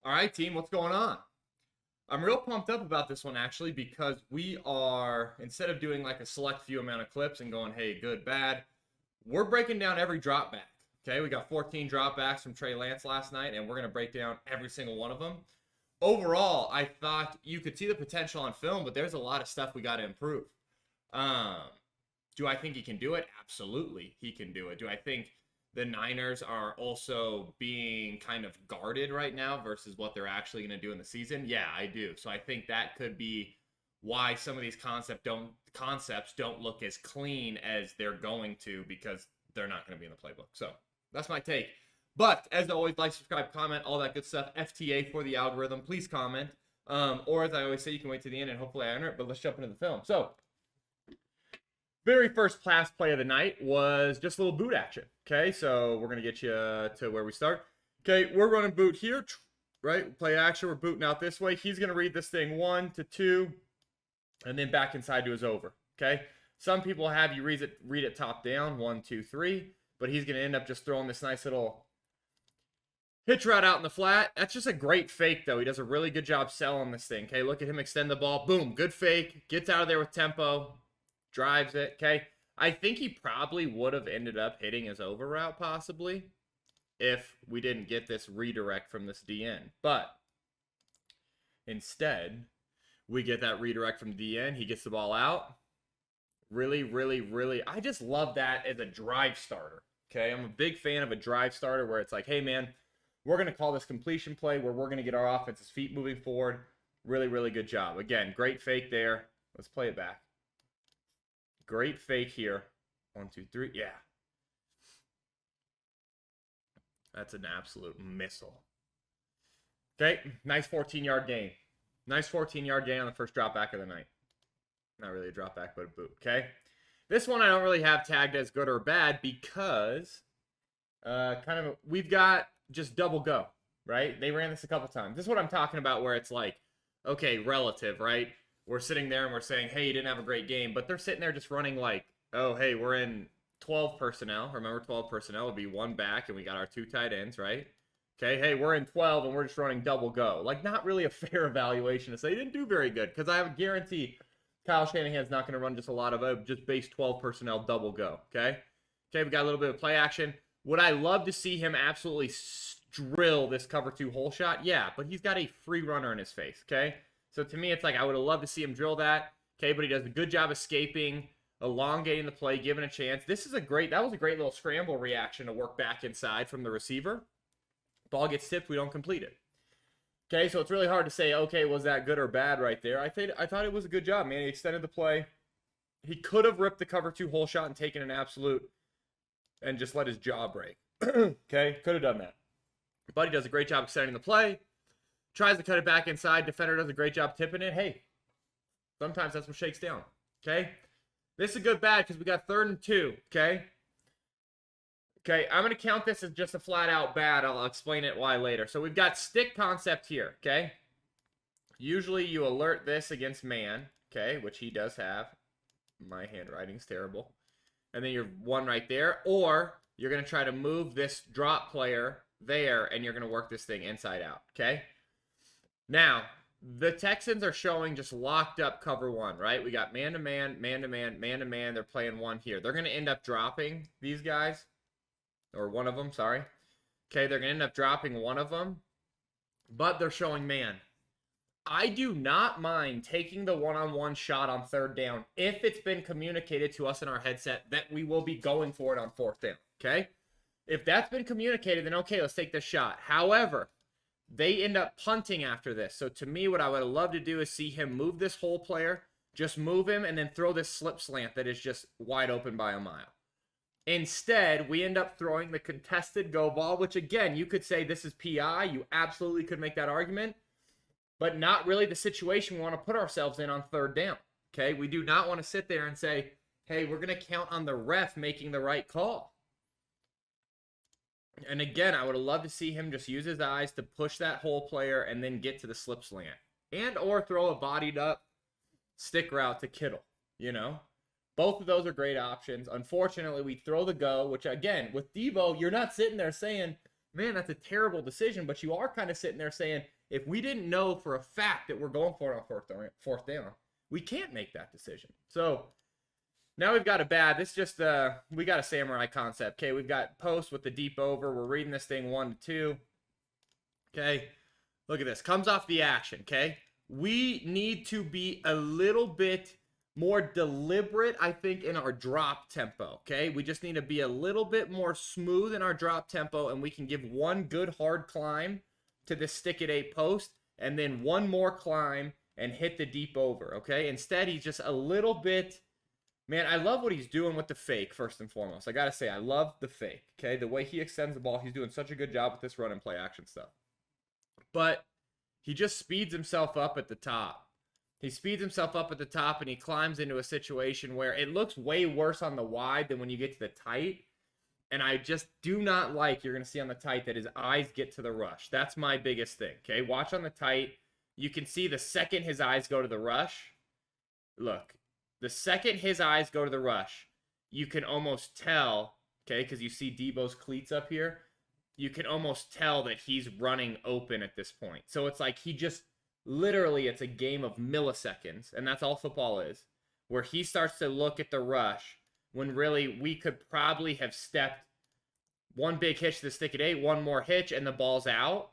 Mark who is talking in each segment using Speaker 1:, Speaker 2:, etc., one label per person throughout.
Speaker 1: All right, team, what's going on? I'm real pumped up about this one actually because we are, instead of doing like a select few amount of clips and going, hey, good, bad, we're breaking down every drop back. Okay, we got 14 dropbacks from Trey Lance last night, and we're going to break down every single one of them. Overall, I thought you could see the potential on film, but there's a lot of stuff we got to improve. Um, do I think he can do it? Absolutely, he can do it. Do I think the Niners are also being kind of guarded right now versus what they're actually going to do in the season? Yeah, I do. So I think that could be why some of these concepts don't look as clean as they're going to, because they're not going to be in the playbook. So that's my take. But as always, like, subscribe, comment, all that good stuff. FTA for the algorithm. Please comment. Or as I always say, you can wait to the end and hopefully I earn it. But let's jump into the film. So very first pass play of the night was just a little boot action. Okay, so we're going to get you to where we start. Okay, we're running boot here, right? Play action, we're booting out this way. He's going to read this thing 1 to 2, and then back inside to his over. Okay, some people have you read it top down, 1, 2, 3, but he's going to end up just throwing this nice little hitch route out in the flat. That's just a great fake, though. He does a really good job selling this thing. Okay, look at him extend the ball. Boom, good fake. Gets out of there with tempo. Drives it, okay? I think he probably would have ended up hitting his over route, possibly, if we didn't get this redirect from this DN. But instead, we get that redirect from DN. He gets the ball out. Really, really, really, I just love that as a drive starter, okay? I'm a big fan of a drive starter where it's like, hey, man, we're going to call this completion play where we're going to get our offense's feet moving forward. Really, really good job. Again, great fake there. Let's play it back. Great fake here. 1, 2, 3. Yeah. That's an absolute missile. Okay. Nice 14-yard gain. Nice 14-yard gain on the first drop back of the night. Not really a drop back, but a boot. Okay. This one I don't really have tagged as good or bad because we've got just double go, right? They ran this a couple times. This is what I'm talking about where it's like, okay, relative, right? We're sitting there and we're saying, hey, you didn't have a great game. But they're sitting there just running like, oh, hey, we're in 12 personnel. Remember, 12 personnel would be 1 back, and we got our 2 tight ends, right? Okay, hey, we're in 12, and we're just running double go. Like, not really a fair evaluation to say you didn't do very good, because I have a guarantee Kyle Shanahan's not going to run just a lot of just base 12 personnel double go, okay? Okay, we got a little bit of play action. Would I love to see him absolutely drill this cover 2 hole shot? Yeah, but he's got a free runner in his face, okay? So to me, it's like I would have loved to see him drill that. Okay, but he does a good job escaping, elongating the play, giving a chance. That was a great little scramble reaction to work back inside from the receiver. Ball gets tipped, we don't complete it. Okay, so it's really hard to say, okay, was that good or bad right there? I thought it was a good job, man. He extended the play. He could have ripped the cover 2 hole shot and taken an absolute and just let his jaw break. Okay, could have done that. But he does a great job extending the play. Tries to cut it back inside. Defender does a great job tipping it. Hey, sometimes that's what shakes down. Okay? This is a good bad because we got 3rd and 2. Okay? Okay, I'm going to count this as just a flat-out bad. I'll explain it why later. So we've got stick concept here. Okay? Usually you alert this against man. Okay, which he does have. My handwriting's terrible. And then you're 1 right there. Or you're going to try to move this drop player there, and you're going to work this thing inside out. Okay? Now, the Texans are showing just locked up cover 1, right? We got man-to-man, man-to-man, man-to-man. They're playing 1 here. They're going to end up dropping these guys. Or one of them, sorry. Okay, they're going to end up dropping one of them. But they're showing man. I do not mind taking the one-on-one shot on 3rd down if it's been communicated to us in our headset that we will be going for it on 4th down. Okay? If that's been communicated, then okay, let's take this shot. However, they end up punting after this. So to me, what I would love to do is see him move this whole player, just move him, and then throw this slip slant that is just wide open by a mile. Instead, we end up throwing the contested go ball, which again, you could say this is PI. You absolutely could make that argument, but not really the situation we want to put ourselves in on 3rd down. Okay, we do not want to sit there and say, hey, we're going to count on the ref making the right call. And again, I would have loved to see him just use his eyes to push that whole player and then get to the slip slant. And or throw a bodied up stick route to Kittle, you know? Both of those are great options. Unfortunately, we throw the go, which again, with Debo, you're not sitting there saying, man, that's a terrible decision. But you are kind of sitting there saying, if we didn't know for a fact that we're going for it on fourth down, we can't make that decision. So now we've got a bad. This just we got a samurai concept. Okay, we've got post with the deep over. We're reading this thing 1-2. Okay, look at this. Comes off the action. Okay, we need to be a little bit more deliberate, I think, in our drop tempo. Okay, we just need to be a little bit more smooth in our drop tempo, and we can give one good hard climb to the stick at 8 post, and then one more climb and hit the deep over. Okay, instead he's just a little bit. Man, I love what he's doing with the fake, first and foremost. I got to say, I love the fake, okay? The way he extends the ball, he's doing such a good job with this run and play action stuff. But he just speeds himself up at the top. He speeds himself up at the top, and he climbs into a situation where it looks way worse on the wide than when you get to the tight. And I just do not like, you're going to see on the tight, that his eyes get to the rush. That's my biggest thing, okay? Watch on the tight. You can see the second his eyes go to the rush. Look. The second his eyes go to the rush, you can almost tell, okay, because you see Debo's cleats up here, you can almost tell that he's running open at this point. So it's like he just, literally, it's a game of milliseconds, and that's all football is, where he starts to look at the rush when really we could probably have stepped one big hitch to the stick at 8, one more hitch, and the ball's out.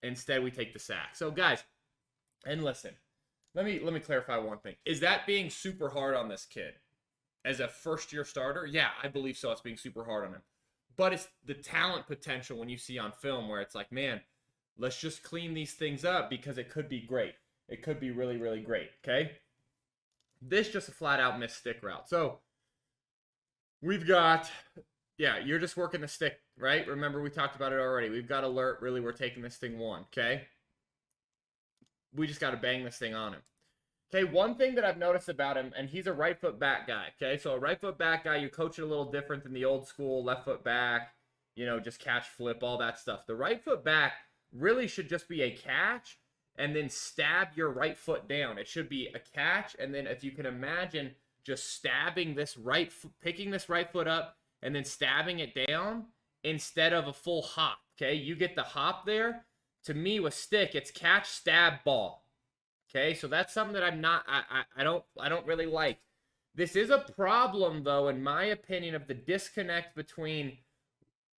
Speaker 1: Instead, we take the sack. So, guys, and listen. Let me clarify one thing. Is that being super hard on this kid as a first-year starter? Yeah, I believe so. It's being super hard on him. But it's the talent potential when you see on film where it's like, man, let's just clean these things up because it could be great. It could be really, really great, okay? This just a flat-out missed stick route. So we've got, yeah, you're just working the stick, right? Remember, we talked about it already. We've got alert. Really, we're taking this thing 1, okay? We just got to bang this thing on him. Okay, one thing that I've noticed about him, and he's a right foot back guy, okay? So a right foot back guy, you coach it a little different than the old school left foot back, you know, just catch, flip, all that stuff. The right foot back really should just be a catch and then stab your right foot down. It should be a catch, and then if you can imagine just stabbing this picking this right foot up and then stabbing it down instead of a full hop, okay? You get the hop there. To me, with stick, it's catch, stab, ball. Okay, so that's something that I don't really like. This is a problem, though, in my opinion, of the disconnect between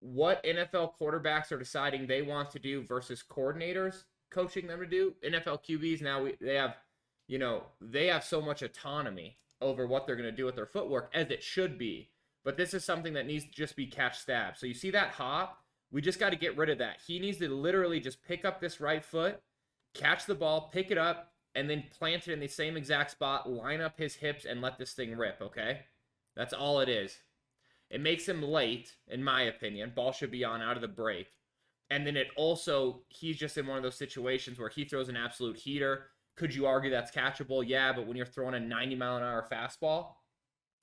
Speaker 1: what NFL quarterbacks are deciding they want to do versus coordinators coaching them to do. NFL QBs now they have so much autonomy over what they're going to do with their footwork, as it should be. But this is something that needs to just be catch, stab. So you see that hop? We just got to get rid of that. He needs to literally just pick up this right foot, catch the ball, pick it up, and then plant it in the same exact spot, line up his hips, and let this thing rip, okay? That's all it is. It makes him late, in my opinion. Ball should be on out of the break. And then it also, he's just in one of those situations where he throws an absolute heater. Could you argue that's catchable? Yeah, but when you're throwing a 90-mile-an-hour fastball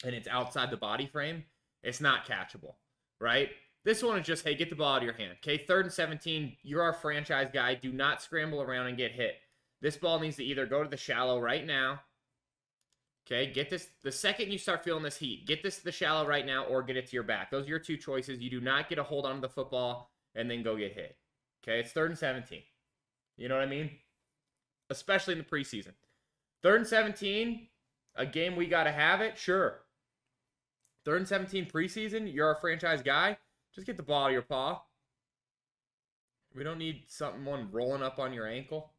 Speaker 1: and it's outside the body frame, it's not catchable, right? This one is just, hey, get the ball out of your hand. Okay, 3rd and 17, you're our franchise guy. Do not scramble around and get hit. This ball needs to either go to the shallow right now. Okay, get this. The second you start feeling this heat, get this to the shallow right now or get it to your back. Those are your 2 choices. You do not get a hold on to the football and then go get hit. Okay, it's 3rd and 17. You know what I mean? Especially in the preseason. 3rd and 17, a game we got to have it, sure. 3rd and 17 preseason, you're our franchise guy. Just get the ball out of your paw. We don't need someone rolling up on your ankle.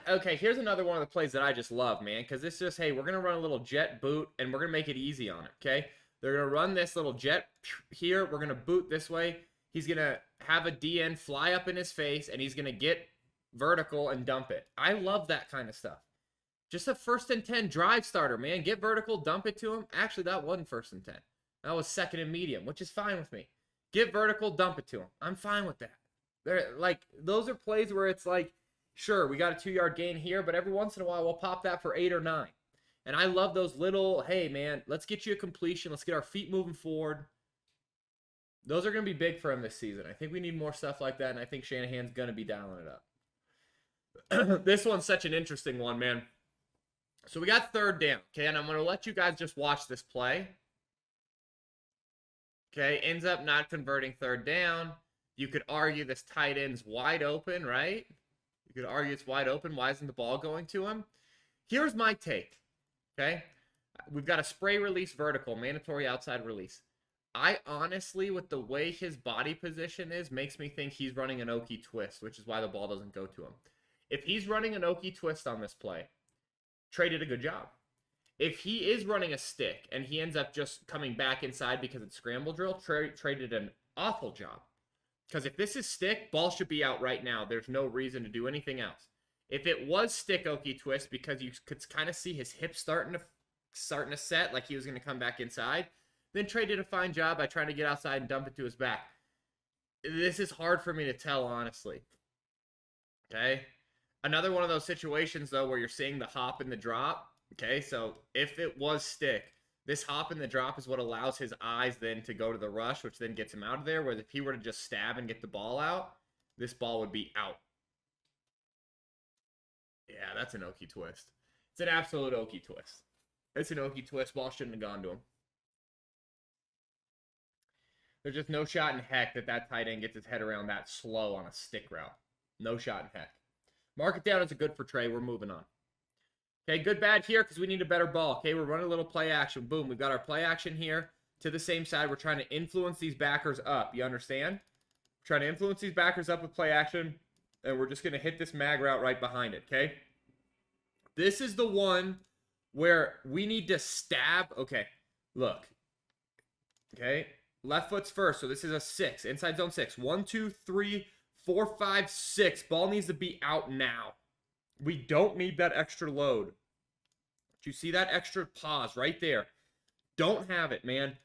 Speaker 1: Okay, here's another one of the plays that I just love, man, because it's just, hey, we're going to run a little jet boot, and we're going to make it easy on it, okay? They're going to run this little jet here. We're going to boot this way. He's going to have a DN fly up in his face, and he's going to get vertical and dump it. I love that kind of stuff. Just a 1st and 10 drive starter, man. Get vertical, dump it to him. Actually, that wasn't 1st and 10. That was 2nd and medium, which is fine with me. Get vertical, dump it to him. I'm fine with that. Those are plays where it's like, sure, we got a 2-yard gain here, but every once in a while we'll pop that for 8 or 9. And I love those little, hey, man, let's get you a completion. Let's get our feet moving forward. Those are going to be big for him this season. I think we need more stuff like that, and I think Shanahan's going to be dialing it up. This one's such an interesting one, man. So we got 3rd down, okay, and I'm going to let you guys just watch this play. Okay, ends up not converting third down. You could argue this tight end's wide open, right? You could argue it's wide open. Why isn't the ball going to him? Here's my take. Okay, we've got a spray release vertical, mandatory outside release. I honestly, with the way his body position is, makes me think he's running an Okie twist, which is why the ball doesn't go to him. If he's running an Okie twist on this play, Trey did a good job. If he is running a stick and he ends up just coming back inside because it's scramble drill, Trey did an awful job. Because if this is stick, ball should be out right now. There's no reason to do anything else. If it was stick Okie twist because you could kind of see his hips starting to set like he was going to come back inside, then Trey did a fine job by trying to get outside and dump it to his back. This is hard for me to tell, honestly. Okay? Another one of those situations, though, where you're seeing the hop and the drop. Okay, so if it was stick, this hop and the drop is what allows his eyes then to go to the rush, which then gets him out of there. Whereas if he were to just stab and get the ball out, this ball would be out. Yeah, that's an Okie twist. It's an absolute Okie twist. It's an Okie twist. Ball shouldn't have gone to him. There's just no shot in heck that tight end gets his head around that slow on a stick route. No shot in heck. Mark it down as a good for Trey. We're moving on. Okay, good, bad here because we need a better ball. Okay, we're running a little play action. Boom, we've got our play action here to the same side. We're trying to influence these backers up. You understand? We're trying to influence these backers up with play action, and we're just going to hit this mag route right behind it, okay? This is the one where we need to stab. Okay, look. Okay, left foot's first, so this is a 6. Inside zone 6. 1, 2, 3, 4, 5, 6. Ball needs to be out now. We don't need that extra load. Do you see that extra pause right there? Don't have it, man.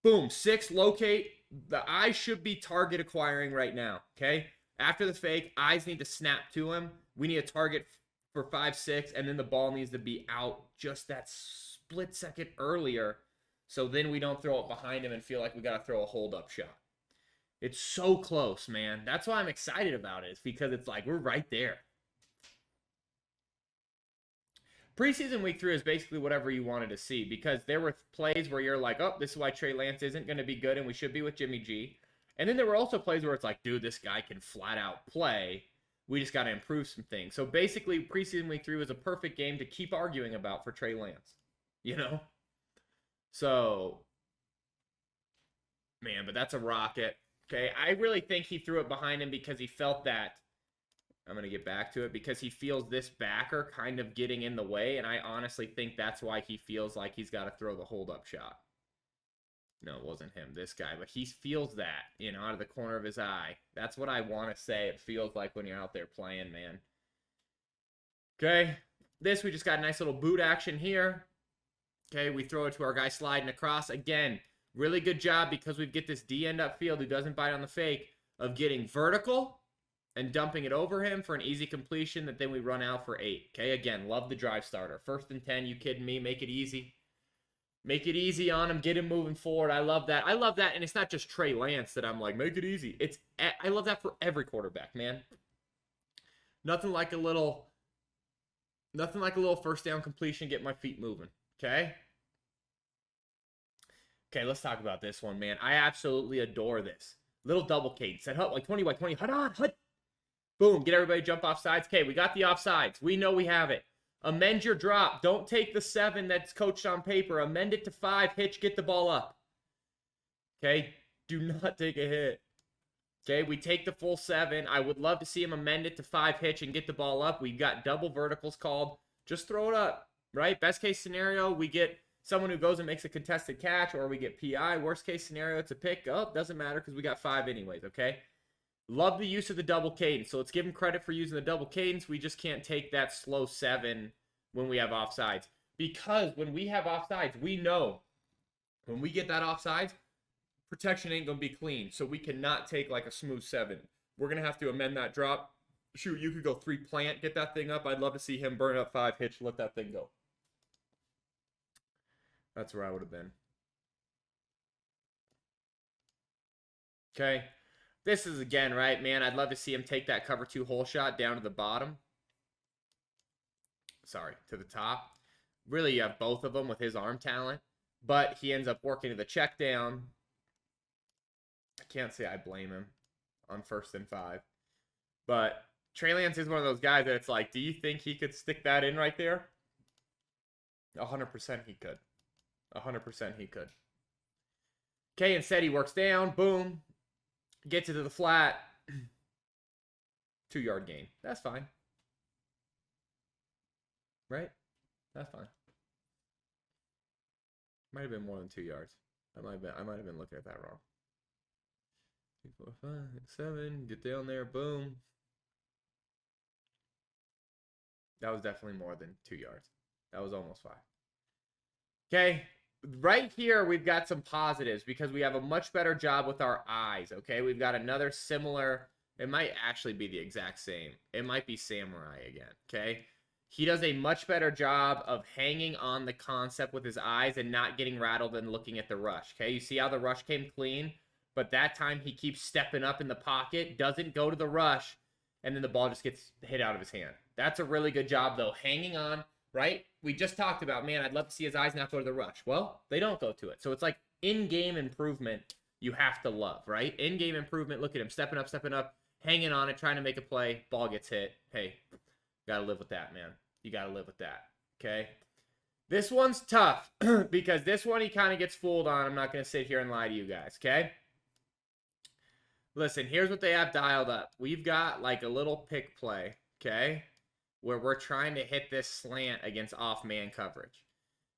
Speaker 1: Boom, 6, locate. The eyes should be target acquiring right now, okay? After the fake, eyes need to snap to him. We need a target for 5, 6, and then the ball needs to be out just that split second earlier, so then we don't throw it behind him and feel like we got to throw a hold-up shot. It's so close, man. That's why I'm excited about it. It's because it's like we're right there. Preseason week 3 is basically whatever you wanted to see because there were plays where you're like, oh, this is why Trey Lance isn't going to be good and we should be with Jimmy G. And then there were also plays where it's like, dude, this guy can flat out play. We just got to improve some things. So basically, preseason week 3 was a perfect game to keep arguing about for Trey Lance. You know? So, man, but that's a rocket. Okay, I really think he threw it behind him because he felt that. I'm going to get back to it because he feels this backer kind of getting in the way, and I honestly think that's why he feels like he's got to throw the hold-up shot. No, it wasn't him, this guy, but he feels that, you know, out of the corner of his eye. That's what I want to say it feels like when you're out there playing, man. Okay, this, we just got a nice little boot action here. Okay, we throw it to our guy sliding across. Again, really good job because we get this D end up field who doesn't bite on the fake of getting vertical and dumping it over him for an easy completion that then we run out for 8. Okay, again, love the drive starter. 1st and 10, you kidding me? Make it easy. Make it easy on him. Get him moving forward. I love that. I love that, and it's not just Trey Lance that I'm like, make it easy. I love that for every quarterback, man. Nothing like a little first down completion, get my feet moving. Okay? Okay, let's talk about this one, man. I absolutely adore this. Little double cadence. Set up like 20 by 20. Hut on, hut. Boom, get everybody jump off sides. Okay, we got the offsides. We know we have it. Amend your drop. Don't take the 7 that's coached on paper. Amend it to 5. Hitch, get the ball up. Okay, do not take a hit. Okay, we take the full 7. I would love to see him amend it to 5 hitch and get the ball up. We've got double verticals called. Just throw it up, right? Best case scenario, we get someone who goes and makes a contested catch, or we get PI. Worst case scenario, it's a pick. Oh, doesn't matter because we got 5 anyways, okay? Love the use of the double cadence. So let's give him credit for using the double cadence. We just can't take that slow 7 when we have offsides. Because when we have offsides, we know when we get that offsides, protection ain't going to be clean. So we cannot take like a smooth 7. We're going to have to amend that drop. Shoot, you could go 3 plant, get that thing up. I'd love to see him burn up 5 hitch, let that thing go. That's where I would have been. Okay. This is, again, right, man, I'd love to see him take that cover 2 hole shot down to the bottom. Sorry, to the top. Really, you have both of them with his arm talent. But he ends up working to the check down. can't say I blame him on 1st and 5. But Trey Lance is one of those guys that it's like, do you think he could stick that in right there? 100% he could. 100% he could. Okay, instead he works down. Boom. Gets it to the flat. 2-yard gain. That's fine. Right? That's fine. Might have been more than 2 yards. I might have been looking at that wrong. 2, 4, 5, 7. Get down there. Boom. That was definitely more than 2 yards. That was almost 5. Okay. Right here, we've got some positives because we have a much better job with our eyes. Okay. We've got another similar. It might actually be the exact same. It might be Samurai again. Okay. He does a much better job of hanging on the concept with his eyes and not getting rattled and looking at the rush. Okay, you see how the rush came clean? But that time he keeps stepping up in the pocket, doesn't go to the rush, and then the ball just gets hit out of his hand. That's a really good job, though. Hanging on, right? We just talked about, man, I'd love to see his eyes not go to the rush. Well, they don't go to it. So it's like in-game improvement you have to love, right? In-game improvement, look at him, stepping up, hanging on it, trying to make a play, ball gets hit. Hey, got to live with that, man. You got to live with that, okay? This one's tough because this one he kind of gets fooled on. I'm not going to sit here and lie to you guys, okay? Listen, here's what they have dialed up. We've got like a little pick play, okay, where we're trying to hit this slant against off-man coverage,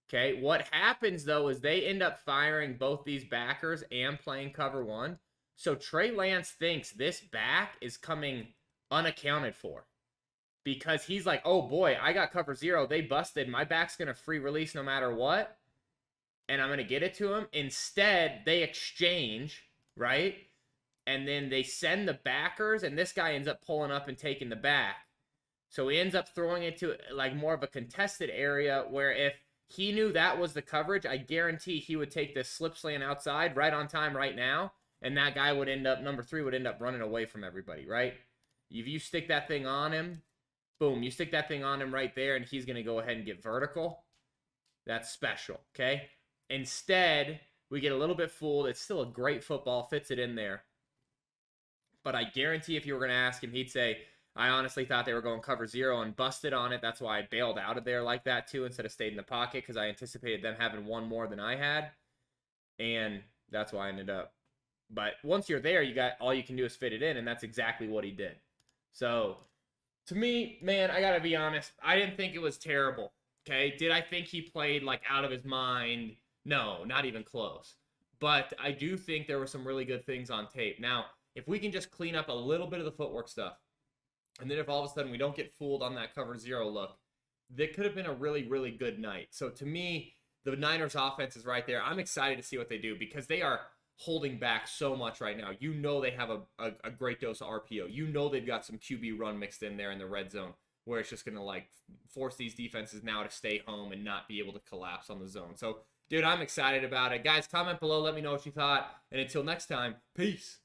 Speaker 1: okay? What happens, though, is they end up firing both these backers and playing cover 1. So Trey Lance thinks this back is coming unaccounted for. Because he's like, oh boy, I got cover 0. They busted. My back's going to free release no matter what. And I'm going to get it to him. Instead, they exchange, right? And then they send the backers, and this guy ends up pulling up and taking the back. So he ends up throwing it to like more of a contested area where if he knew that was the coverage, I guarantee he would take this slip slant outside right on time right now. And that guy would end up, number 3, would end up running away from everybody, right? If you stick that thing on him, boom, you stick that thing on him right there, and he's going to go ahead and get vertical. That's special, okay? Instead, we get a little bit fooled. It's still a great football, fits it in there. But I guarantee if you were going to ask him, he'd say, I honestly thought they were going cover 0 and busted on it. That's why I bailed out of there like that, too, instead of stayed in the pocket, because I anticipated them having one more than I had. And that's why I ended up. But once you're there, you got all you can do is fit it in, and that's exactly what he did. So to me, man, I got to be honest. I didn't think it was terrible, okay? Did I think he played, like, out of his mind? No, not even close. But I do think there were some really good things on tape. Now, if we can just clean up a little bit of the footwork stuff, and then if all of a sudden we don't get fooled on that cover 0 look, that could have been a really, really good night. So to me, the Niners offense is right there. I'm excited to see what they do because they are holding back so much right now. You know they have a great dose of RPO. You know they've got some QB run mixed in there in the red zone where it's just going to like force these defenses now to stay home and not be able to collapse on the zone. So, dude, I'm excited about it. Guys, comment below. Let me know what you thought. And until next time, peace.